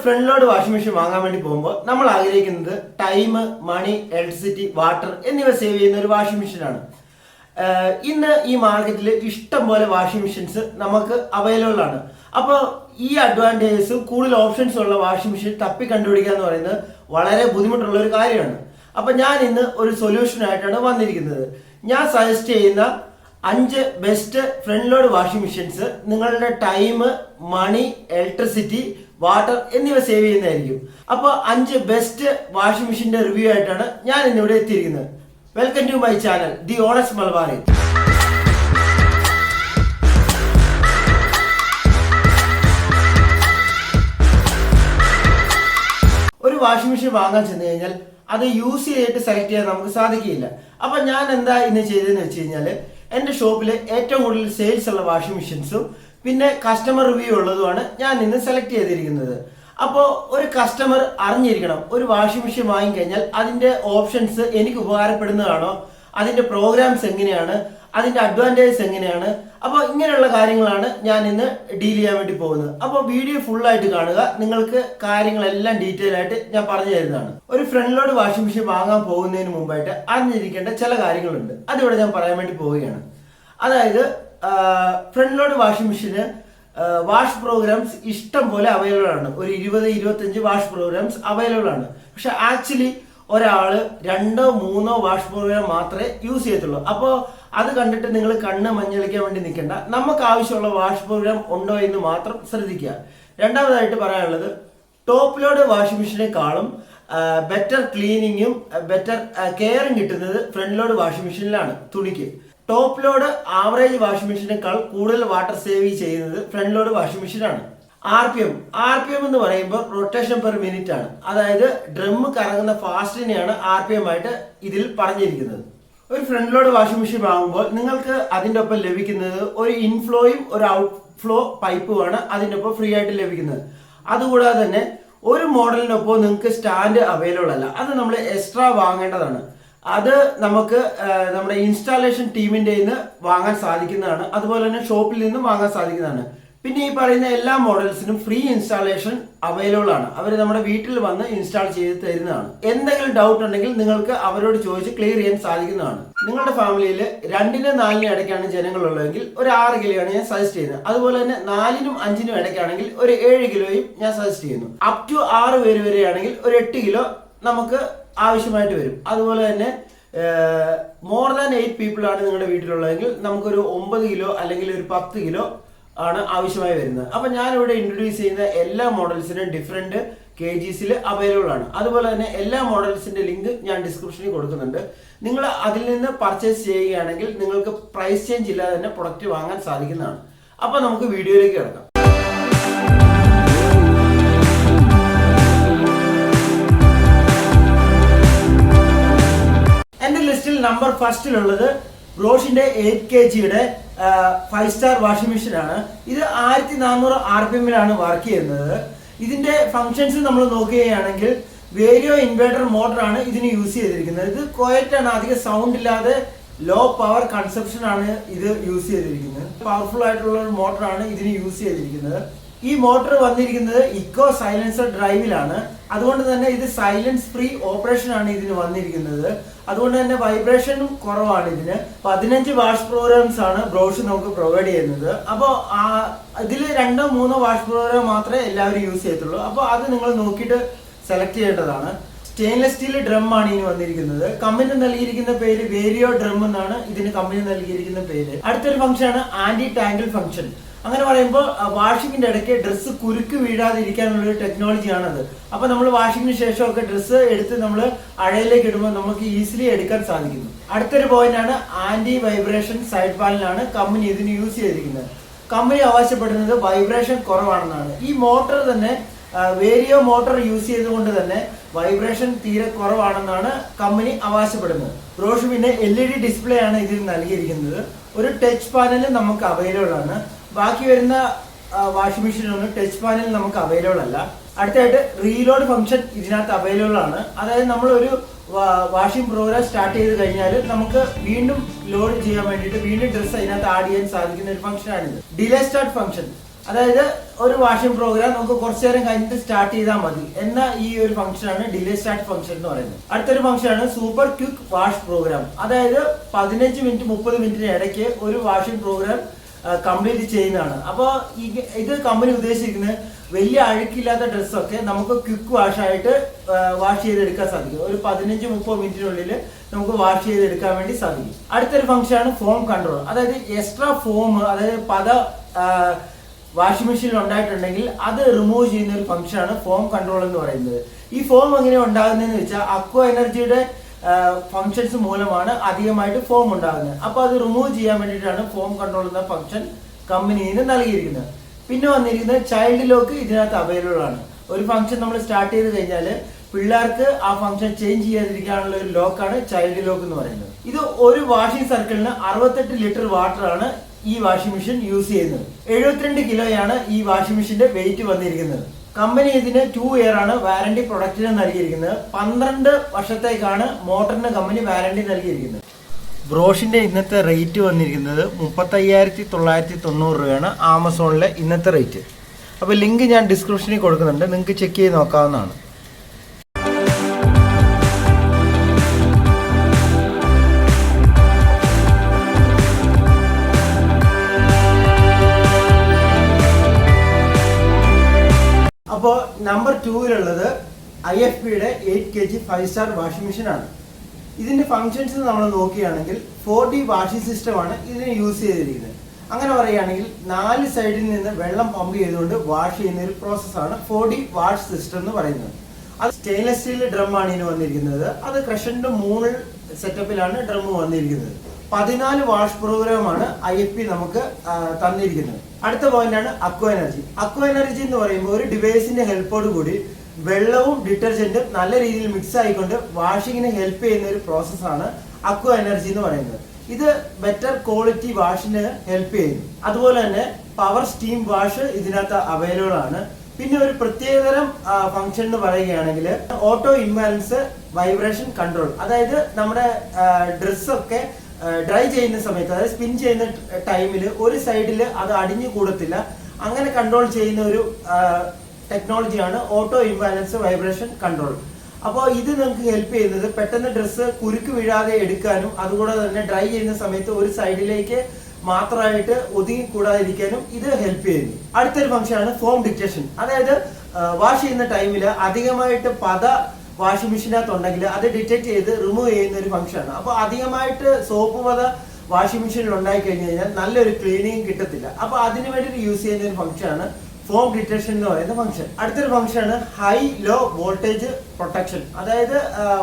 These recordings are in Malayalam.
ഫ്രണ്ട് ലോഡ് വാഷിംഗ് മെഷീൻ വാങ്ങാൻ വേണ്ടി പോകുമ്പോൾ നമ്മൾ ആഗ്രഹിക്കുന്നത് ടൈം, മണി, ഇലക്ട്രിസിറ്റി, വാട്ടർ എന്നിവ സേവ് ചെയ്യുന്ന ഒരു വാഷിംഗ് മെഷീനാണ്. ഇന്ന് ഈ മാർക്കറ്റിൽ ഇഷ്ടം പോലെ വാഷിംഗ് മെഷീൻസ് നമുക്ക് അവൈലബിൾ ആണ്. അപ്പോൾ ഈ അഡ്വാൻറ്റേജസും കൂടുതൽ ഓപ്ഷൻസും ഉള്ള വാഷിംഗ് മെഷീൻ തപ്പി കണ്ടുപിടിക്കുക എന്ന് പറയുന്നത് വളരെ ബുദ്ധിമുട്ടുള്ള ഒരു കാര്യമാണ്. അപ്പൊ ഞാൻ ഇന്ന് ഒരു സൊല്യൂഷനായിട്ടാണ് വന്നിരിക്കുന്നത്. ഞാൻ സജസ്റ്റ് ചെയ്യുന്ന 5 best friend load washing machines നിങ്ങളുടെ ടൈം, മണി, ഇലക്ട്രിസിറ്റി, വാട്ടർ എന്നിവ സേവ് ചെയ്യുന്നതായിരിക്കും. അപ്പോൾ 5 ബെസ്റ്റ് വാഷിംഗ് മെഷീന്റെ റിവ്യൂ ആയിട്ടാണ് ഞാൻ ഇന്നിവിടെ എത്തിയിരിക്കുന്നത്. Welcome to my channel the honest Malabarian. ഒരു വാഷിംഗ് മെഷീൻ വാങ്ങാൻ ചെന്ന് കഴിഞ്ഞാൽ അത് യൂസ് ചെയ്തിട്ട് സെലക്ട് ചെയ്യാൻ നമുക്ക് സാധിക്കില്ല. അപ്പൊ ഞാൻ എന്താ ഇന്ന് ചെയ്തതെന്ന് വെച്ച് കഴിഞ്ഞാൽ എന്റെ ഷോപ്പിൽ ഏറ്റവും കൂടുതൽ സെയിൽസ് ഉള്ള വാഷിംഗ് മെഷീൻസും പിന്നെ കസ്റ്റമർ റിവ്യൂ ഉള്ളതുമാണ് ഞാൻ ഇന്ന് സെലക്ട് ചെയ്തിരിക്കുന്നത്. അപ്പോൾ ഒരു കസ്റ്റമർ അറിഞ്ഞിരിക്കണം, ഒരു വാഷിംഗ് മെഷീൻ വാങ്ങിക്കഴിഞ്ഞാൽ അതിന്റെ ഓപ്ഷൻസ് എനിക്ക് ഉപകാരപ്പെടുന്നതാണോ, അതിന്റെ പ്രോഗ്രാംസ് എങ്ങനെയാണ്, അതിന്റെ അഡ്വാൻറ്റേജസ് എങ്ങനെയാണ്. അപ്പോൾ ഇങ്ങനെയുള്ള കാര്യങ്ങളാണ് ഞാൻ ഇന്ന് ഡീൽ ചെയ്യാൻ വേണ്ടി പോകുന്നത്. അപ്പോൾ വീഡിയോ ഫുൾ ആയിട്ട് കാണുക, നിങ്ങൾക്ക് കാര്യങ്ങളെല്ലാം ഡീറ്റെയിൽ ആയിട്ട് ഞാൻ പറഞ്ഞു തരുന്നതാണ്. ഒരു ഫ്രണ്ട് ലോഡ് വാഷിംഗ് മെഷീൻ വാങ്ങാൻ പോകുന്നതിന് മുമ്പായിട്ട് അറിഞ്ഞിരിക്കേണ്ട ചില കാര്യങ്ങളുണ്ട്, അതിവിടെ ഞാൻ പറയാൻ വേണ്ടി പോവുകയാണ്. അതായത് ഫ്രണ്ട് ലോഡ് വാഷിംഗ് മെഷീന് വാഷ് പ്രോഗ്രാംസ് ഇഷ്ടം പോലെ അവൈലബിൾ ആണ്. ഒരു 20-25 വാഷ് പ്രോഗ്രാംസ് അവൈലബിൾ ആണ്. പക്ഷെ ആക്ച്വലി ഒരാള് 2-3 വാഷ് പ്രോഗ്രാം മാത്രമേ യൂസ് ചെയ്യത്തുള്ളൂ. അപ്പോൾ അത് കണ്ടിട്ട് നിങ്ങൾ കണ്ണ് മഞ്ഞളിക്കാൻ വേണ്ടി നിൽക്കേണ്ട. നമുക്ക് ആവശ്യമുള്ള വാഷ് പ്രോഗ്രാം ഉണ്ടോ എന്ന് മാത്രം ശ്രദ്ധിക്കുക. രണ്ടാമതായിട്ട് പറയാനുള്ളത്, ടോപ്പ് ലോഡ് വാഷിംഗ് മെഷീനേക്കാളും ബെറ്റർ ക്ലീനിങ്ങും ബെറ്റർ കെയറും കിട്ടുന്നത് ഫ്രണ്ട് ലോഡ് വാഷിംഗ് മെഷീനിലാണ്. തുണിക്ക് ടോപ്പ് ലോഡ് ആവറേജ് വാഷിംഗ് മെഷീനേക്കാൾ കൂടുതൽ വാട്ടർ സേവ് ചെയ്യുന്നത് ഫ്രണ്ട് ലോഡ് വാഷിംഗ് മെഷീനാണ്. ആർ പി എം എന്ന് പറയുമ്പോൾ റൊട്ടേഷൻ പെർ മിനിറ്റ് ആണ്. അതായത് ഡ്രം കറങ്ങുന്ന ഫാസ്റ്റിനെയാണ് RPM ആയിട്ട് ഇതിൽ പറഞ്ഞിരിക്കുന്നത്. ഒരു ഫ്രണ്ട് ലോഡ് വാഷിംഗ് മെഷീൻ വാങ്ങുമ്പോൾ നിങ്ങൾക്ക് അതിൻ്റെ ഒപ്പം ലഭിക്കുന്നത് ഒരു ഇൻഫ്ലോയും ഒരു ഔട്ട്ഫ്ലോ പൈപ്പുമാണ് അതിൻ്റെ ഒപ്പം ഫ്രീ ആയിട്ട് ലഭിക്കുന്നത്. അതുകൂടാതെ തന്നെ ഒരു മോഡലിനൊപ്പം നിങ്ങൾക്ക് സ്റ്റാൻഡ് അവൈലബിൾ അല്ല, അത് നമ്മൾ എക്സ്ട്രാ വാങ്ങേണ്ടതാണ്. അത് നമുക്ക് നമ്മുടെ ഇൻസ്റ്റാളേഷൻ ടീമിൻ്റെ നിന്ന് വാങ്ങാൻ സാധിക്കുന്നതാണ്. അതുപോലെ തന്നെ ഷോപ്പിൽ നിന്നും വാങ്ങാൻ സാധിക്കുന്നതാണ്. പിന്നെ ഈ പറയുന്ന എല്ലാ മോഡൽസിനും ഫ്രീ ഇൻസ്റ്റാളേഷൻ അവൈലബിൾ ആണ്. അവർ നമ്മുടെ വീട്ടിൽ വന്ന് ഇൻസ്റ്റാൾ ചെയ്ത് തരുന്നതാണ്. എന്തെങ്കിലും ഡൗട്ട് ഉണ്ടെങ്കിൽ നിങ്ങൾക്ക് അവരോട് ചോദിച്ച് ക്ലിയർ ചെയ്യാൻ സാധിക്കുന്നതാണ്. നിങ്ങളുടെ ഫാമിലിയിൽ 2-4 ഇടയ്ക്കാണ് ജനങ്ങളുള്ളതെങ്കിൽ ഒരു 6 കിലോയാണ് ഞാൻ സജസ്റ്റ് ചെയ്യുന്നത്. അതുപോലെ തന്നെ 4-5 ഇടയ്ക്കാണെങ്കിൽ ഒരു 7 കിലോയും ഞാൻ സജസ്റ്റ് ചെയ്യുന്നു. അപ് ടു 6 പേര് വരെയാണെങ്കിൽ ഒരു 8 കിലോ നമുക്ക് ആവശ്യമായിട്ട് വരും. അതുപോലെ തന്നെ മോർ ദാൻ 8 പീപ്പിൾ ആണ് നിങ്ങളുടെ വീട്ടിലുള്ളതെങ്കിൽ നമുക്കൊരു 9 കിലോ അല്ലെങ്കിൽ ഒരു 10 കിലോ ആണ് ആവശ്യമായി വരുന്നത്. അപ്പൊ ഞാനിവിടെ ഇൻട്രൊഡ്യൂസ് ചെയ്യുന്ന എല്ലാ മോഡൽസിനും ഡിഫറെന്റ് KGസിൽ അവൈലബിൾ ആണ്. അതുപോലെ തന്നെ എല്ലാ മോഡൽസിന്റെ ലിങ്ക് ഞാൻ ഡിസ്ക്രിപ്ഷനിൽ കൊടുക്കുന്നുണ്ട്. നിങ്ങൾ അതിൽ നിന്ന് പർച്ചേസ് ചെയ്യുകയാണെങ്കിൽ നിങ്ങൾക്ക് പ്രൈസ് ചേഞ്ച് ഇല്ലാതെ തന്നെ പ്രൊഡക്റ്റ് വാങ്ങാൻ സാധിക്കുന്നതാണ്. അപ്പൊ നമുക്ക് വീഡിയോയിലേക്ക് കിടക്കാം. എന്റെ ലിസ്റ്റിൽ നമ്പർ ഫസ്റ്റിലുള്ളത് ബോഷിന്റെ 8 kgയുടെ 5 സ്റ്റാർ വാഷിംഗ് മെഷീൻ ആണ്. ഇത് 1400 RPM വർക്ക് ചെയ്യുന്നത്. ഇതിന്റെ ഫങ്ഷൻസ് നമ്മൾ നോക്കുകയാണെങ്കിൽ വേരിയോ ഇൻവേർട്ടർ മോട്ടറാണ് ഇതിന് യൂസ് ചെയ്തിരിക്കുന്നത്. ഇത് ക്വയറ്റ് ആണ്, അധികം സൗണ്ട് ഇല്ലാതെ ലോ പവർ കൺസപ്ഷൻ ആണ് ഇത് യൂസ് ചെയ്തിരിക്കുന്നത്. പവർഫുൾ ആയിട്ടുള്ള ഒരു മോട്ടറാണ് ഇതിന് യൂസ് ചെയ്തിരിക്കുന്നത്. ഈ മോട്ടർ വന്നിരിക്കുന്നത് ഇക്കോ സൈലൻസർ ഡ്രൈവിലാണ്. അതുകൊണ്ട് തന്നെ ഇത് സൈലൻസ് ഫ്രീ ഓപ്പറേഷൻ ആണ് ഇതിന് വന്നിരിക്കുന്നത്. അതുകൊണ്ട് തന്നെ വൈബ്രേഷനും കുറവാണ്. ഇതിന് 15 വാഷ് പ്രോഗ്രാംസ് ആണ് ബ്രോഷ് നമുക്ക് പ്രൊവൈഡ് ചെയ്യുന്നത്. അപ്പോൾ ഇതിൽ 2-3 വാഷ് പ്രോഗ്രാം മാത്രമേ എല്ലാവരും യൂസ് ചെയ്യത്തുള്ളൂ. അപ്പോൾ അത് നിങ്ങൾ നോക്കിയിട്ട് സെലക്ട് ചെയ്യേണ്ടതാണ്. സ്റ്റെയിൻലെസ് സ്റ്റീൽ ഡ്രം ആണ് ഇതിന് വന്നിരിക്കുന്നത്. കമ്പനി നൽകിയിരിക്കുന്ന പേര് വേരിയോ ഡ്രം എന്നാണ് ഇതിന് കമ്പനി നൽകിയിരിക്കുന്ന പേര്. അടുത്തൊരു ഫംഗ്ഷൻ ആണ് ആന്റി ടാങ്കിൾ ഫംഗ്ഷൻ. അങ്ങനെ പറയുമ്പോൾ വാഷിങ്ങിന്റെ ഇടയ്ക്ക് ഡ്രസ്സ് കുരുക്ക് വീഴാതിരിക്കാനുള്ള ഒരു ടെക്നോളജിയാണത്. അപ്പൊ നമ്മൾ വാഷിങ്ങിന് ശേഷമൊക്കെ ഡ്രസ്സ് എടുത്ത് നമ്മൾ അഴയിലേക്ക് ഇടുമ്പോൾ നമുക്ക് ഈസിലി എടുക്കാൻ സാധിക്കുന്നു. അടുത്തൊരു പോയിന്റ് ആണ് ആന്റി വൈബ്രേഷൻ സൈഡ് പാനലാണ് കമ്പനി ഇതിന് യൂസ് ചെയ്തിരിക്കുന്നത്. കമ്പനി അവകാശപ്പെടുന്നത് വൈബ്രേഷൻ കുറവാണെന്നാണ്. ഈ മോട്ടർ തന്നെ വേരിയോ മോട്ടോർ യൂസ് ചെയ്തുകൊണ്ട് തന്നെ വൈബ്രേഷൻ തീരെ കുറവാണെന്നാണ് കമ്പനി അവകാശപ്പെടുന്നത്. ബ്രോഷ് പിന്നെ LED ഡിസ്പ്ലേ ആണ് ഇതിൽ നൽകിയിരിക്കുന്നത്. ഒരു ടച്ച് പാനൽ നമുക്ക് അവൈലബിൾ ആണ്. ബാക്കി വരുന്ന വാഷിംഗ് മെഷീനൊന്നും ടച്ച് പാനൽ നമുക്ക് അവൈലബിൾ അല്ല. അടുത്തായിട്ട് റീലോഡ് ഫംഗ്ഷൻ ഇതിനകത്ത് അവൈലബിൾ ആണ്. അതായത് നമ്മൾ ഒരു വാഷിംഗ് പ്രോഗ്രാം സ്റ്റാർട്ട് ചെയ്ത് കഴിഞ്ഞാൽ നമുക്ക് വീണ്ടും ലോഡ് ചെയ്യാൻ വേണ്ടിയിട്ട് വീണ്ടും ഡ്രസ്സ് അതിനകത്ത് ആഡ് ചെയ്യാൻ സാധിക്കുന്ന ഒരു ഫംഗ്ഷൻ ആണിത്. ഡിലേ സ്റ്റാർട്ട് ഫംഗ്ഷൻ അതായത് ഒരു വാഷിംഗ് പ്രോഗ്രാം നമുക്ക് കുറച്ചു നേരം കഴിഞ്ഞിട്ട് സ്റ്റാർട്ട് ചെയ്താൽ മതി എന്ന ഈ ഒരു ഫംഗ്ഷനാണ് ഡിലേ സ്റ്റാർട്ട് ഫംഗ്ഷൻ എന്ന് പറയുന്നത്. അടുത്തൊരു ഫംഗ്ഷനാണ് സൂപ്പർ ക്വിക്ക് വാഷ് പ്രോഗ്രാം. അതായത് 15 മിനിറ്റ് 30 മിനിറ്റിന് ഇടയ്ക്ക് ഒരു വാഷിംഗ് പ്രോഗ്രാം കംപ്ലീറ്റ് ചെയ്യുന്നതാണ്. അപ്പോൾ ഇത് കമ്പനി ഉദ്ദേശിക്കുന്നത് വലിയ അഴുക്കില്ലാത്ത ഡ്രസ്സൊക്കെ നമുക്ക് ക്വിക്ക് വാഷായിട്ട് വാഷ് ചെയ്തെടുക്കാൻ സാധിക്കും. ഒരു 15-30 മിനിറ്റിനുള്ളിൽ നമുക്ക് വാഷ് ചെയ്തെടുക്കാൻ വേണ്ടി സാധിക്കും. അടുത്തൊരു ഫംഗ്ഷനാണ് ഫോം കൺട്രോൾ. അതായത് എക്സ്ട്രാ ഫോം, അതായത് പത വാഷിംഗ് മെഷീനിൽ ഉണ്ടായിട്ടുണ്ടെങ്കിൽ അത് റിമൂവ് ചെയ്യുന്ന ഒരു ഫംഗ്ഷനാണ് ഫോം കൺട്രോൾ എന്ന് പറയുന്നത്. ഈ ഫോം എങ്ങനെ ഉണ്ടാകുന്നതെന്ന് വെച്ചാൽ അക്വ എനർജിയുടെ ഫംഗ്ഷൻസ് മൂലമാണ് അധികമായിട്ട് ഫോം ഉണ്ടാകുന്നത്. അപ്പൊ അത് റിമൂവ് ചെയ്യാൻ വേണ്ടിയിട്ടാണ് ഫോം കൺട്രോൾ എന്ന ഫംഗ്ഷൻ കമ്പനിയിൽ നിന്ന് നൽകിയിരിക്കുന്നത്. പിന്നെ വന്നിരിക്കുന്നത് ചൈൽഡ് ലോക്ക് ഇതിനകത്ത് അവൈലബിൾ ആണ്. ഒരു ഫംഗ്ഷൻ നമ്മൾ സ്റ്റാർട്ട് ചെയ്ത് കഴിഞ്ഞാൽ പിള്ളേർക്ക് ആ ഫംഗ്ഷൻ ചേഞ്ച് ചെയ്യാതിരിക്കാനുള്ള ഒരു ലോക്കാണ് ചൈൽഡ് ലോക്ക് എന്ന് പറയുന്നത്. ഇത് ഒരു വാഷിംഗ് സർക്കിളിന് 68 ലിറ്റർ വാട്ടർ ആണ് ഈ വാഷിംഗ് മെഷീൻ യൂസ് ചെയ്യുന്നത്. 72 കിലോയാണ് ഈ വാഷിംഗ് മെഷീന്റെ വെയിറ്റ് വന്നിരിക്കുന്നത്. കമ്പനി ഇതിന് 2 ഇയർ ആണ് വാറന്റി പ്രൊഡക്റ്റിന് നൽകിയിരിക്കുന്നത്. 12 വർഷത്തേക്കാണ് മോട്ടറിന് കമ്പനി വാറന്റി നൽകിയിരിക്കുന്നത്. ബ്രോഷിന്റെ ഇന്നത്തെ റേറ്റ് വന്നിരിക്കുന്നത് 35,990 രൂപയാണ് ആമസോണിലെ ഇന്നത്തെ റേറ്റ്. അപ്പോൾ ലിങ്ക് ഞാൻ ഡിസ്ക്രിപ്ഷനിൽ കൊടുക്കുന്നുണ്ട്, നിങ്ങൾക്ക് ചെക്ക് ചെയ്ത് നോക്കാവുന്നതാണ്. അപ്പോൾ നമ്പർ 2-ലുള്ളത് IFBയുടെ 8 kg 5 സ്റ്റാർ വാഷിംഗ് മെഷീൻ ആണ്. ഇതിന്റെ ഫങ്ഷൻസ് നമ്മൾ നോക്കുകയാണെങ്കിൽ 4D വാഷിംഗ് സിസ്റ്റം ആണ് ഇതിന് യൂസ് ചെയ്തിരിക്കുന്നത്. അങ്ങനെ പറയുകയാണെങ്കിൽ 4 സൈഡിൽ നിന്ന് വെള്ളം പമ്പ് ചെയ്തുകൊണ്ട് വാഷ് ചെയ്യുന്ന ഒരു പ്രോസസ്സാണ് 4D വാഷ് സിസ്റ്റം എന്ന് പറയുന്നത്. അത് സ്റ്റെയിൻലെസ് സ്റ്റീൽ ഡ്രം ആണ് ഇതിന് വന്നിരിക്കുന്നത്. അത് ക്രഷറിന്റെ 3 സെറ്റപ്പിലാണ് ഡ്രം വന്നിരിക്കുന്നത്. 14 വാഷ് പ്രോഗ്രാമാണ് IFB നമുക്ക് തന്നിരിക്കുന്നത്. അടുത്ത പോയിന്റാണ് അക്വ എനർജി. അക്വ എനർജി എന്ന് പറയുമ്പോൾ ഒരു ഡിവൈസിന്റെ ഹെൽപ്പോട് കൂടി വെള്ളവും ഡിറ്റർജന്റും നല്ല രീതിയിൽ മിക്സ് ആയിക്കൊണ്ട് വാഷിങ്ങിന് ഹെൽപ്പ് ചെയ്യുന്ന ഒരു പ്രോസസ്സാണ് അക്വ എനർജി എന്ന് പറയുന്നത്. ഇത് ബെറ്റർ ക്വാളിറ്റി വാഷിന് ഹെൽപ്പ് ചെയ്യുന്നു. അതുപോലെ തന്നെ പവർ സ്റ്റീം വാഷ് ഇതിനകത്ത് അവൈലബിൾ ആണ്. പിന്നെ ഒരു പ്രത്യേകതരം ഫംഗ്ഷൻ എന്ന് പറയുകയാണെങ്കിൽ ഓട്ടോ ഇംബാലൻസ് വൈബ്രേഷൻ കൺട്രോൾ. അതായത് നമ്മുടെ ഡ്രസ്സൊക്കെ ഡ്രൈ ചെയ്യുന്ന സമയത്ത്, അതായത് സ്പിൻ ചെയ്യുന്ന ടൈമിൽ ഒരു സൈഡിൽ അത് അടിഞ്ഞു കൂടത്തില്ല. അങ്ങനെ കൺട്രോൾ ചെയ്യുന്ന ഒരു ടെക്നോളജിയാണ് ഓട്ടോ ഇംബാലൻസ് വൈബ്രേഷൻ കൺട്രോൾ. അപ്പോൾ ഇത് നമുക്ക് ഹെൽപ്പ് ചെയ്യുന്നത് പെട്ടെന്ന് ഡ്രസ്സ് കുരുക്ക് വീഴാതെ എടുക്കാനും അതുകൂടെ തന്നെ ഡ്രൈ ചെയ്യുന്ന സമയത്ത് ഒരു സൈഡിലേക്ക് മാത്രമായിട്ട് ഒതുങ്ങി കൂടാതിരിക്കാനും ഇത് ഹെൽപ്പ് ചെയ്യുന്നു. അടുത്തൊരു ഫംഗ്ഷനാണ് ഫോം ഡിറ്റക്ഷൻ. അതായത് വാഷ് ചെയ്യുന്ന ടൈമിൽ അധികമായിട്ട് പത വാഷിംഗ് മെഷീനകത്തുണ്ടെങ്കിൽ അത് ഡിറ്റക്ട് ചെയ്ത് റിമൂവ് ചെയ്യുന്ന ഒരു ഫംഗ്ഷനാണ്. അപ്പോൾ അധികമായിട്ട് സോപ്പ് പത വാഷിംഗ് മെഷീനിൽ ഉണ്ടായി കഴിഞ്ഞു കഴിഞ്ഞാൽ നല്ലൊരു ക്ലീനിങ് കിട്ടത്തില്ല. അപ്പോൾ അതിന് വേണ്ടിയിട്ട് യൂസ് ചെയ്യുന്ന ഒരു ഫംഗ്ഷനാണ് ഫോം ഡിറ്റക്ഷൻ എന്ന് പറയുന്ന ഫംഗ്ഷൻ. അടുത്തൊരു ഫംഗ്ഷനാണ് ഹൈ ലോ വോൾട്ടേജ് പ്രൊട്ടക്ഷൻ. അതായത്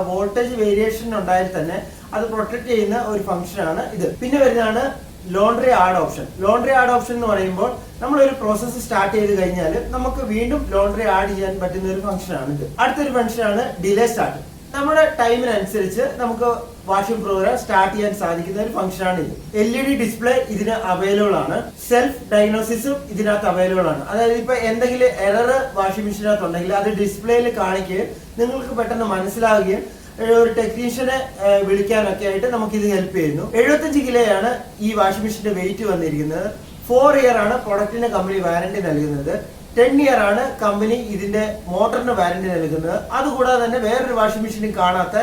വോൾട്ടേജ് വേരിയേഷൻ ഉണ്ടായാൽ തന്നെ അത് പ്രൊട്ടക്ട് ചെയ്യുന്ന ഒരു ഫംഗ്ഷനാണ് ഇത്. പിന്നെ വരുന്നതാണ് laundry add option. Laundry add option എന്ന് പറയുമ്പോൾ നമ്മളൊരു പ്രോസസ്സ് സ്റ്റാർട്ട് ചെയ്ത് കഴിഞ്ഞാൽ നമുക്ക് വീണ്ടും ലോണ്ടറി ആഡ് ചെയ്യാൻ പറ്റുന്ന ഒരു ഫംഗ്ഷനാണ് ഇത്. അടുത്തൊരു ഫംഗ്ഷനാണ് ഡിലേ സ്റ്റാർട്ട്. നമ്മുടെ ടൈമിനനുസരിച്ച് നമുക്ക് വാഷിംഗ് പ്രോഗ്രാം സ്റ്റാർട്ട് ചെയ്യാൻ സാധിക്കുന്ന ഒരു ഫംഗ്ഷനാണ് ഇത്. LED ഡിസ്പ്ലേ ഇതിന് അവൈലബിൾ ആണ്. സെൽഫ് ഡയഗ്നോസിസും ഇതിനകത്ത് അവൈലബിൾ ആണ്. അതായത് ഇപ്പൊ എന്തെങ്കിലും എറർ വാഷിംഗ് മെഷീനകത്ത് ഉണ്ടെങ്കിൽ അത് ഡിസ്പ്ലേയിൽ കാണിക്കുകയും നിങ്ങൾക്ക് പെട്ടെന്ന് മനസ്സിലാവുകയും ഒരു ടെക്നീഷ്യനെ വിളിക്കാനൊക്കെ ആയിട്ട് നമുക്ക് ഇത് ഹെൽപ്പ് ചെയ്യുന്നു. 75 കിലോയാണ് ഈ വാഷിംഗ് മെഷീന്റെ വെയിറ്റ് വന്നിരിക്കുന്നത്. 4 ഇയർ ആണ് പ്രൊഡക്റ്റിന് കമ്പനി വാറന്റി നൽകുന്നത്. 10 ഇയർ ആണ് കമ്പനി ഇതിന്റെ മോട്ടറിന് വാറന്റി നൽകുന്നത്. അതുകൂടാതെ തന്നെ വേറൊരു വാഷിംഗ് മെഷീനിൽ കാണാത്ത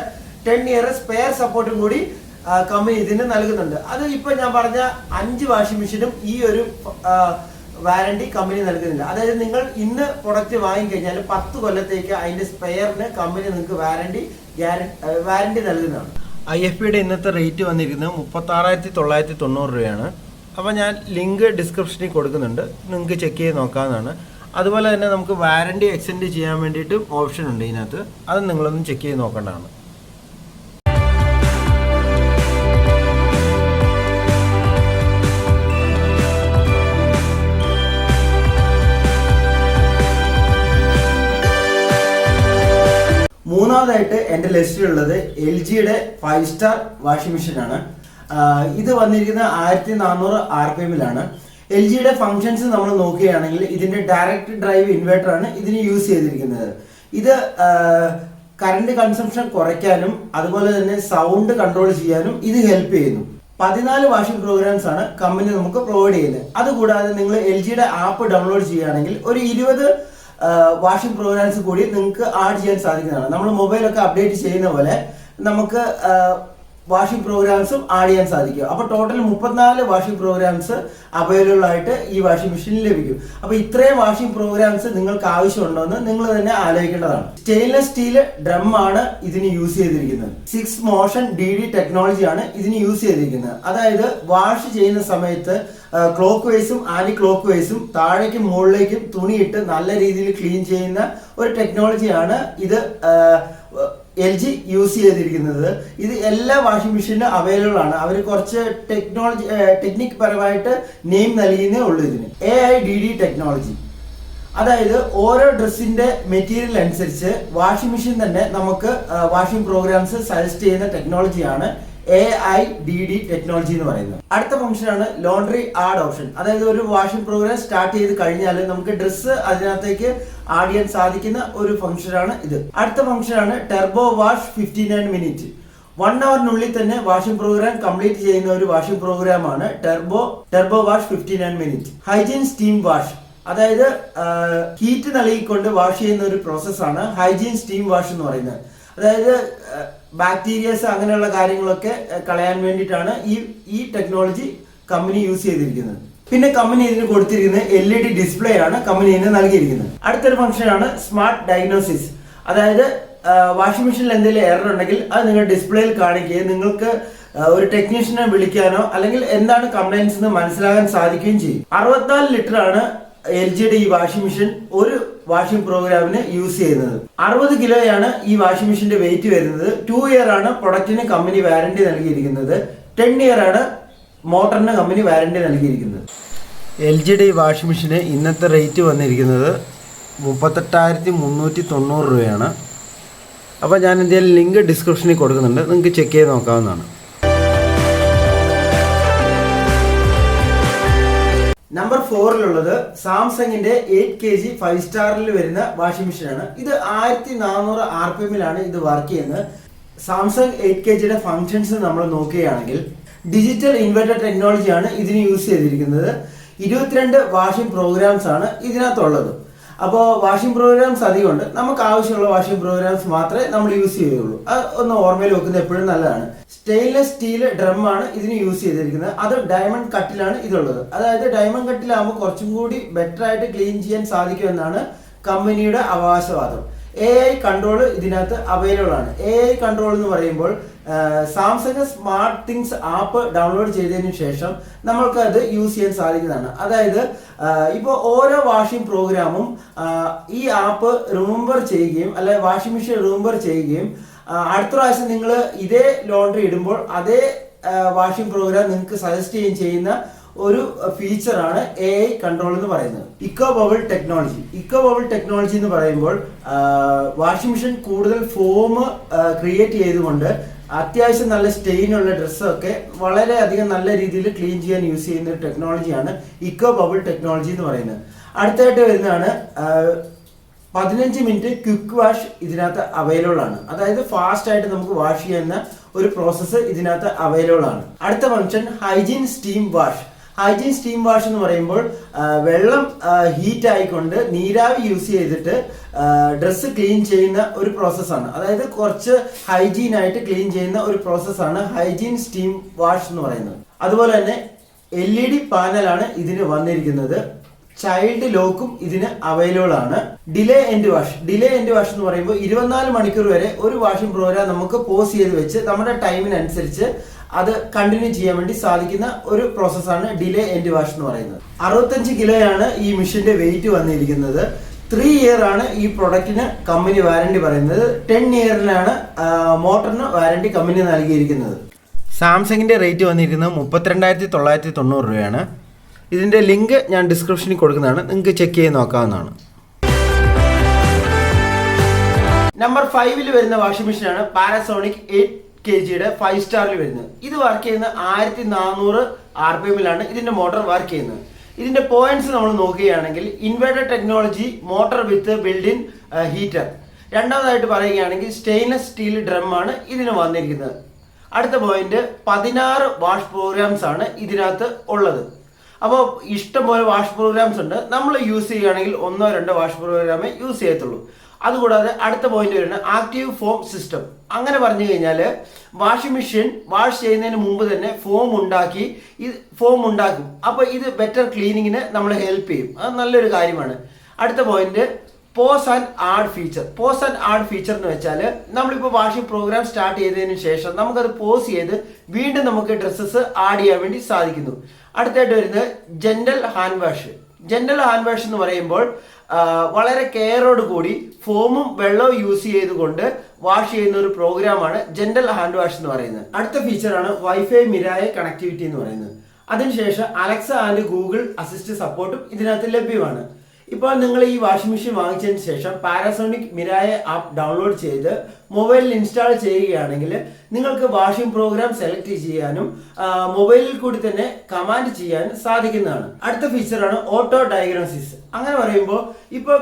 10 ഇയർ സ്പെയർ സപ്പോർട്ടും കൂടി കമ്പനി ഇതിന് നൽകുന്നുണ്ട്. അത് ഇപ്പൊ ഞാൻ പറഞ്ഞ 5 വാഷിംഗ് മെഷീനും ഈ ഒരു വാറന്റി കമ്പനി നൽകുന്നില്ല. അതായത് നിങ്ങൾ ഇന്ന് പ്രൊഡക്റ്റ് വാങ്ങിക്കഴിഞ്ഞാൽ 10 കൊല്ലത്തേക്ക് അതിന്റെ സ്പെയറിന് കമ്പനി നിങ്ങൾക്ക് വാറന്റി നൽകുന്നതാണ്. IFBയുടെ ഇന്നത്തെ റേറ്റ് വന്നിരിക്കുന്നത് 36,990 രൂപയാണ്. അപ്പോൾ ഞാൻ ലിങ്ക് ഡിസ്ക്രിപ്ഷനിൽ കൊടുക്കുന്നുണ്ട്, നിങ്ങൾക്ക് ചെക്ക് ചെയ്ത് നോക്കാവുന്നതാണ്. അതുപോലെ തന്നെ നമുക്ക് വാറന്റി എക്സ്റ്റെൻഡ് ചെയ്യാൻ വേണ്ടിയിട്ടും ഓപ്ഷൻ ഉണ്ട് ഇതിനകത്ത്, അത് നിങ്ങളൊന്ന് ചെക്ക് ചെയ്ത് നോക്കേണ്ടതാണ്. മൂന്നാമതായിട്ട് എൻ്റെ ലിസ്റ്റിലുള്ളത് LGയുടെ 5 സ്റ്റാർ വാഷിംഗ് മെഷീനാണ്. ഇത് വന്നിരിക്കുന്ന 1400 RPM-ലാണ്. LGയുടെ ഫങ്ഷൻസ് നമ്മൾ നോക്കുകയാണെങ്കിൽ ഇതിന്റെ ഡയറക്റ്റ് ഡ്രൈവ് ഇൻവെർട്ടർ ആണ് ഇതിന് യൂസ് ചെയ്തിരിക്കുന്നത്. ഇത് കറണ്ട് കൺസംഷൻ കുറയ്ക്കാനും അതുപോലെ തന്നെ സൗണ്ട് കൺട്രോൾ ചെയ്യാനും ഇത് ഹെൽപ്പ് ചെയ്യുന്നു. 14 വാഷിംഗ് പ്രോഗ്രാംസ് ആണ് കമ്പനി നമുക്ക് പ്രൊവൈഡ് ചെയ്യുന്നത്. അതുകൂടാതെ നിങ്ങൾ LGയുടെ ആപ്പ് ഡൗൺലോഡ് ചെയ്യുകയാണെങ്കിൽ ഒരു 20 വാഷിംഗ് പ്രോഗ്രാംസ് കൂടി നിങ്ങൾക്ക് ആഡ് ചെയ്യാൻ സാധിക്കുന്നതാണ്. നമ്മൾ മൊബൈലൊക്കെ അപ്ഡേറ്റ് ചെയ്യുന്ന പോലെ നമുക്ക് വാഷിംഗ് പ്രോഗ്രാംസും ആഡ് ചെയ്യാൻ സാധിക്കും. അപ്പോൾ ടോട്ടൽ 34 വാഷിംഗ് പ്രോഗ്രാംസ് അവൈലബിൾ ആയിട്ട് ഈ വാഷിംഗ് മെഷീനിൽ ലഭിക്കും. അപ്പോൾ ഇത്രയും വാഷിംഗ് പ്രോഗ്രാംസ് നിങ്ങൾക്ക് ആവശ്യമുണ്ടോ എന്ന് നിങ്ങൾ തന്നെ ആലോചിക്കേണ്ടതാണ്. സ്റ്റെയിൻലെസ് സ്റ്റീൽ ഡ്രം ആണ് ഇതിന് യൂസ് ചെയ്തിരിക്കുന്നത്. 6 മോഷൻ DD ടെക്നോളജി ആണ് ഇതിന് യൂസ് ചെയ്തിരിക്കുന്നത്. അതായത് വാഷ് ചെയ്യുന്ന സമയത്ത് ക്ലോക്ക് വൈസും ആന്റി ക്ലോക്ക് വൈസും താഴേക്കും മുകളിലേക്കും തുണിയിട്ട് നല്ല രീതിയിൽ ക്ലീൻ ചെയ്യുന്ന ഒരു ടെക്നോളജിയാണ് ഇത് LG യൂസ് ചെയ്തിരിക്കുന്നത്. ഇത് എല്ലാ വാഷിംഗ് മെഷീനിലും അവൈലബിൾ ആണ്. അവർ കുറച്ച് ടെക്നിക് പരമായിട്ട് നെയിം നൽകിയേ ഉള്ളൂ ഇതിന്. AIDD ടെക്നോളജി, അതായത് ഓരോ ഡ്രസ്സിന്റെ മെറ്റീരിയൽ അനുസരിച്ച് വാഷിംഗ് മെഷീൻ തന്നെ നമുക്ക് വാഷിംഗ് പ്രോഗ്രാംസ് സജസ്റ്റ് ചെയ്യുന്ന ടെക്നോളജിയാണ് AIDD ടെക്നോളജി എന്ന് പറയുന്നത്. അടുത്ത ഫംഗ്ഷനാണ് ലോണ്ടറി ആഡ് ഓപ്ഷൻ. അതായത് ഒരു വാഷിംഗ് പ്രോഗ്രാം സ്റ്റാർട്ട് ചെയ്ത് കഴിഞ്ഞാൽ നമുക്ക് ഡ്രസ്സ് അതിനകത്തേക്ക് ആഡ് ചെയ്യാൻ സാധിക്കുന്ന ഒരു ഫംഗ്ഷനാണ് ഇത്. അടുത്ത ഫംഗ്ഷനാണ് ടെർബോ വാഷ് 59 മിനിറ്റ്. 1 അവറിനുള്ളിൽ തന്നെ വാഷിംഗ് പ്രോഗ്രാം കംപ്ലീറ്റ് ചെയ്യുന്ന ഒരു വാഷിംഗ് പ്രോഗ്രാമാണ് Turbo wash 59 minute. Hygiene steam wash, അതായത് ഹീറ്റ് നൽകിക്കൊണ്ട് വാഷ് ചെയ്യുന്ന ഒരു പ്രോസസ്സാണ് ഹൈജീൻ സ്റ്റീം വാഷ് എന്ന് പറയുന്നത്. അതായത് ബാക്ടീരിയസ് അങ്ങനെയുള്ള കാര്യങ്ങളൊക്കെ കളയാൻ വേണ്ടിയിട്ടാണ് ഈ ടെക്നോളജി കമ്പനി യൂസ് ചെയ്തിരിക്കുന്നത്. പിന്നെ കമ്പനി ഇതിന് കൊടുത്തിരിക്കുന്നത് LED ഡിസ്പ്ലേ ആണ് കമ്പനി ഇതിന് നൽകിയിരിക്കുന്നത്. അടുത്തൊരു ഫംഗ്ഷനാണ് സ്മാർട്ട് ഡയഗ്നോസിസ്. അതായത് വാഷിംഗ് മെഷീനിൽ എന്തെങ്കിലും എറർ ഉണ്ടെങ്കിൽ അത് നിങ്ങൾ ഡിസ്പ്ലേയിൽ കാണിക്കുകയും നിങ്ങൾക്ക് ഒരു ടെക്നീഷ്യനെ വിളിക്കാനോ അല്ലെങ്കിൽ എന്താണ് കംപ്ലൈൻസ് എന്ന് മനസ്സിലാകാൻ സാധിക്കുകയും ചെയ്യും. 64 ലിറ്റർ ആണ് LGയുടെ ഈ വാഷിംഗ് മെഷീൻ ഒരു വാഷിംഗ് പ്രോഗ്രാമിന് യൂസ് ചെയ്യുന്നത്. 60 കിലോയാണ് ഈ വാഷിംഗ് മെഷീന്റെ വെയിറ്റ് വരുന്നത്. 2 ഇയർ ആണ് പ്രൊഡക്റ്റിന് കമ്പനി വാറന്റി നൽകിയിരിക്കുന്നത്. 10 ഇയർ ആണ് മോട്ടറിന് കമ്പനി വാറന്റി നൽകിയിരിക്കുന്നത്. LGയുടെ ഈ വാഷിംഗ് മെഷീന് ഇന്നത്തെ റേറ്റ് വന്നിരിക്കുന്നത് 38,390 രൂപയാണ്. അപ്പോൾ ഞാൻ എന്തെങ്കിലും ലിങ്ക് ഡിസ്ക്രിപ്ഷനിൽ കൊടുക്കുന്നുണ്ട്, നിങ്ങൾക്ക് ചെക്ക് ചെയ്ത് നോക്കാവുന്നതാണ്. നമ്പർ 4 സാംസങ്ങിന്റെ 8 kg 5 സ്റ്റാറിൽ വരുന്ന വാഷിംഗ് മെഷീനാണ്. ഇത് 1400 RPM ഇത് വർക്ക് ചെയ്യുന്നത്. സാംസങ് 8 kgയുടെ ഫങ്ഷൻസ് നമ്മൾ നോക്കുകയാണെങ്കിൽ ഡിജിറ്റൽ ഇൻവെർട്ടർ ടെക്നോളജിയാണ് ഇതിന് യൂസ് ചെയ്തിരിക്കുന്നത്. 22 വാഷിംഗ് പ്രോഗ്രാംസ് ആണ് ഇതിനകത്തുള്ളത്. അപ്പോൾ വാഷിംഗ് പ്രോഗ്രാംസ് അധികമുണ്ട്. നമുക്ക് ആവശ്യമുള്ള വാഷിംഗ് പ്രോഗ്രാംസ് മാത്രമേ നമ്മൾ യൂസ് ചെയ്യുള്ളൂ. അത് ഒന്ന് ഓർമ്മയിൽ വെക്കുന്നത് എപ്പോഴും നല്ലതാണ്. സ്റ്റെയിൻലെസ് സ്റ്റീൽ ഡ്രം ആണ് ഇതിന് യൂസ് ചെയ്തിരിക്കുന്നത്. അത് ഡയമണ്ട് കട്ടിലാണ് ഇതുള്ളത്. അതായത് ഡയമണ്ട് കട്ടിലാകുമ്പോൾ കുറച്ചും കൂടി ബെറ്റർ ആയിട്ട് ക്ലീൻ ചെയ്യാൻ സാധിക്കുമെന്നാണ് കമ്പനിയുടെ അവകാശവാദം. AI കൺട്രോൾ ഇതിനകത്ത് അവൈലബിൾ ആണ്. AI കൺട്രോൾ എന്ന് പറയുമ്പോൾ Samsung smart things app download ചെയ്തതിനു ശേഷം നമ്മൾക്ക് അത് യൂസ് ചെയ്യാൻ സാധിക്കുന്നതാണ്. അതായത് ഇപ്പോൾ ഓരോ വാഷിംഗ് പ്രോഗ്രാമും ഈ ആപ്പ് റിമെമ്പർ ചെയ്യുകയും അല്ലെ വാഷിംഗ് മെഷീൻ റിമെമ്പർ ചെയ്യുകയും അടുത്ത പ്രാവശ്യം നിങ്ങൾ ഇതേ ലോണ്ടറി ഇടുമ്പോൾ അതേ വാഷിംഗ് പ്രോഗ്രാം നിങ്ങൾക്ക് സജസ്റ്റ് ചെയ്യുന്ന ഒരു ഫീച്ചറാണ് AI കൺട്രോൾ എന്ന് പറയുന്നത്. ഇക്കോ ബബിൾ ടെക്നോളജി എന്ന് പറയുമ്പോൾ വാഷിംഗ് മെഷീൻ കൂടുതൽ ഫോം ക്രിയേറ്റ് ചെയ്തുകൊണ്ട് അത്യാവശ്യം നല്ല സ്റ്റെയിൻ ഉള്ള ഡ്രസ്സൊക്കെ വളരെയധികം നല്ല രീതിയിൽ ക്ലീൻ ചെയ്യാൻ യൂസ് ചെയ്യുന്ന ഒരു ടെക്നോളജിയാണ് ഇക്കോ ബബിൾ ടെക്നോളജി എന്ന് പറയുന്നത്. അടുത്തായിട്ട് വരുന്നതാണ് 15 മിനിറ്റ് ക്വിക്ക് വാഷ് ഇതിനകത്ത് അവൈലബിൾ ആണ്. അതായത് ഫാസ്റ്റ് ആയിട്ട് നമുക്ക് വാഷ് ചെയ്യുന്ന ഒരു പ്രോസസ്സ് ഇതിനകത്ത് അവൈലബിൾ ആണ്. അടുത്ത ഫംഗ്ഷൻ ഹൈജീൻ സ്റ്റീം വാഷ് എന്ന് പറയുമ്പോൾ വെള്ളം ഹീറ്റ് ആയിക്കൊണ്ട് നീരാവി യൂസ് ചെയ്തിട്ട് ഡ്രസ്സ് ക്ലീൻ ചെയ്യുന്ന ഒരു പ്രോസസ്സാണ്. അതായത് കുറച്ച് ഹൈജീൻ ആയിട്ട് ക്ലീൻ ചെയ്യുന്ന ഒരു പ്രോസസ്സാണ് ഹൈജീൻ സ്റ്റീം വാഷ് എന്ന് പറയുന്നത്. അതുപോലെ തന്നെ LED പാനലാണ് ഇതിന് വന്നിരിക്കുന്നത്. ചൈൽഡ് ലോക്കും ഇതിന് അവൈലബിൾ ആണ്. ഡിലേ എൻഡ് വാഷ് എന്ന് പറയുമ്പോൾ 24 മണിക്കൂർ വരെ ഒരു വാഷിംഗ് പ്രോഗ്രാം നമുക്ക് പോസ് ചെയ്ത് വെച്ച് നമ്മുടെ ടൈമിനനുസരിച്ച് അത് കണ്ടിന്യൂ ചെയ്യാൻ വേണ്ടി സാധിക്കുന്ന ഒരു പ്രോസസ്സാണ് ഡിലേ എൻഡ് വാഷ് എന്ന് പറയുന്നത്. 65 കിലോയാണ് ഈ മെഷീന്റെ വെയിറ്റ് വന്നിരിക്കുന്നത്. 3 ഇയർ ആണ് ഈ പ്രൊഡക്റ്റിന് കമ്പനി വാറന്റി പറയുന്നത്. 10 ഇയറിലാണ് മോട്ടറിന് വാറന്റി കമ്പനി നൽകിയിരിക്കുന്നത്. സാംസങ്ങിന്റെ റേറ്റ് വന്നിരിക്കുന്നത് 32,990 രൂപയാണ്. ഇതിന്റെ ലിങ്ക് ഞാൻ ഡിസ്ക്രിപ്ഷനിൽ കൊടുക്കുന്നതാണ്, നിങ്ങൾക്ക് ചെക്ക് ചെയ്ത് നോക്കാവുന്നതാണ്. നമ്പർ 5 വരുന്ന വാഷിംഗ് മെഷീനാണ് പാനസോണിക് 8 kgയുടെ 5 സ്റ്റാറിൽ വരുന്നത്. ഇത് വർക്ക് ചെയ്യുന്ന 1400 RPM ഇതിന്റെ മോട്ടോർ വർക്ക് ചെയ്യുന്നത്. ഇതിന്റെ പോയിന്റ്സ് നമ്മൾ നോക്കുകയാണെങ്കിൽ ഇൻവെർട്ടർ ടെക്നോളജി, മോട്ടോർ വിത്ത് ബിൽഡിൻ ഹീറ്റർ. രണ്ടാമതായിട്ട് പറയുകയാണെങ്കിൽ സ്റ്റെയിൻലെസ് സ്റ്റീൽ ഡ്രം ആണ് ഇതിന് വന്നിരിക്കുന്നത്. അടുത്ത പോയിന്റ് 16 വാഷ് പ്രോഗ്രാംസ് ആണ് ഇതിനകത്ത് ഉള്ളത്. അപ്പോൾ ഇഷ്ടംപോലെ വാഷ് പ്രോഗ്രാംസ് ഉണ്ട്. നമ്മൾ യൂസ് ചെയ്യുകയാണെങ്കിൽ 1-2 വാഷ് പ്രോഗ്രാമേ യൂസ് ചെയ്യത്തുള്ളൂ. അതുകൂടാതെ അടുത്ത പോയിന്റ് വരുന്നത് ആക്റ്റീവ് ഫോം സിസ്റ്റം. അങ്ങനെ പറഞ്ഞു കഴിഞ്ഞാൽ വാഷിംഗ് മെഷീൻ വാഷ് ചെയ്യുന്നതിന് മുമ്പ് തന്നെ ഫോം ഉണ്ടാക്കും. അപ്പോൾ ഇത് ബെറ്റർ ക്ലീനിങ്ങിന് നമ്മളെ ഹെൽപ്പ് ചെയ്യും. അത് നല്ലൊരു കാര്യമാണ്. അടുത്ത point pause and add feature. Pause and add feature എന്ന് വെച്ചാൽ നമ്മളിപ്പോൾ വാഷിംഗ് പ്രോഗ്രാം സ്റ്റാർട്ട് ചെയ്തതിന് ശേഷം നമുക്കത് പോസ് ചെയ്ത് വീണ്ടും നമുക്ക് ഡ്രസ്സസ് ആഡ് ചെയ്യാൻ വേണ്ടി സാധിക്കുന്നു. അടുത്തായിട്ട് വരുന്നത് gentle hand wash. Gentle hand wash എന്ന് പറയുമ്പോൾ വളരെ കെയറോട് കൂടി ഫോമും വെള്ളവും യൂസ് ചെയ്തുകൊണ്ട് വാഷ് ചെയ്യുന്ന ഒരു പ്രോഗ്രാമാണ് ജെന്റൽ ഹാൻഡ് വാഷ് എന്ന് പറയുന്നത്. അടുത്ത ഫീച്ചറാണ് വൈഫൈ മിരായ കണക്ടിവിറ്റി എന്ന് പറയുന്നത്. അതിനുശേഷം അലക്സ ആൻഡ് ഗൂഗിൾ അസിസ്റ്റ് സപ്പോർട്ടും ഇതിനകത്ത് ലഭ്യമാണ്. ഇപ്പോൾ നിങ്ങൾ ഈ വാഷിംഗ് മെഷീൻ വാങ്ങിച്ചതിന് ശേഷം പാരാസോണിക് മിരായ ആപ്പ് ഡൗൺലോഡ് ചെയ്ത് മൊബൈലിൽ ഇൻസ്റ്റാൾ ചെയ്യുകയാണെങ്കിൽ നിങ്ങൾക്ക് വാഷിംഗ് പ്രോഗ്രാം സെലക്ട് ചെയ്യാനും മൊബൈലിൽ കൂടി തന്നെ കമാൻഡ് ചെയ്യാനും സാധിക്കുന്നതാണ്. അടുത്ത ഫീച്ചറാണ് ഓട്ടോ ഡയഗ്നോസിസ്. അങ്ങനെ പറയുമ്പോൾ ഇപ്പോൾ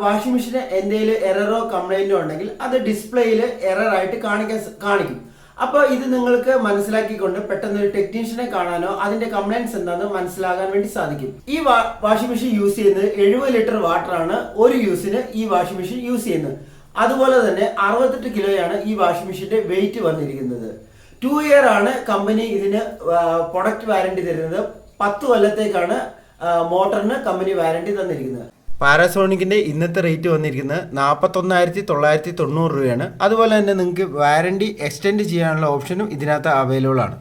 വാഷിംഗ് മെഷീന് എന്തെങ്കിലും എററോ കംപ്ലൈന്റോ ഉണ്ടെങ്കിൽ അത് ഡിസ്പ്ലേയിൽ എറർ ആയിട്ട് കാണിക്കും. അപ്പോൾ ഇത് നിങ്ങൾക്ക് മനസ്സിലാക്കിക്കൊണ്ട് പെട്ടെന്ന് ഒരു ടെക്നീഷ്യനെ കാണാനോ അതിന്റെ കംപ്ലൈൻസ് എന്താണെന്ന് മനസ്സിലാകാൻ വേണ്ടി സാധിക്കും. ഈ വാഷിംഗ് മെഷീൻ യൂസ് ചെയ്യുന്നത് 70 ലിറ്റർ വാട്ടറാണ് ഒരു യൂസിന് ഈ വാഷിംഗ് മെഷീൻ യൂസ് ചെയ്യുന്നത്. അതുപോലെ തന്നെ 68 കിലോയാണ് ഈ വാഷിംഗ് മെഷീന്റെ വെയിറ്റ് വന്നിരിക്കുന്നത്. 2 ഇയർ ആണ് കമ്പനി ഇതിന് പ്രൊഡക്റ്റ് വാറന്റി തരുന്നത്. 10 കൊല്ലത്തേക്കാണ് മോട്ടറിന് കമ്പനി വാറന്റി തന്നിരിക്കുന്നത്. പാരാസോണിക്കിന്റെ ഇന്നത്തെ റേറ്റ് വന്നിരിക്കുന്നത് 41,990 രൂപയാണ്. അതുപോലെ തന്നെ നിങ്ങൾക്ക് വാറന്റി എക്സ്റ്റെൻഡ് ചെയ്യാനുള്ള ഓപ്ഷനും ഇതിനകത്ത് അവൈലബിൾ ആണ്.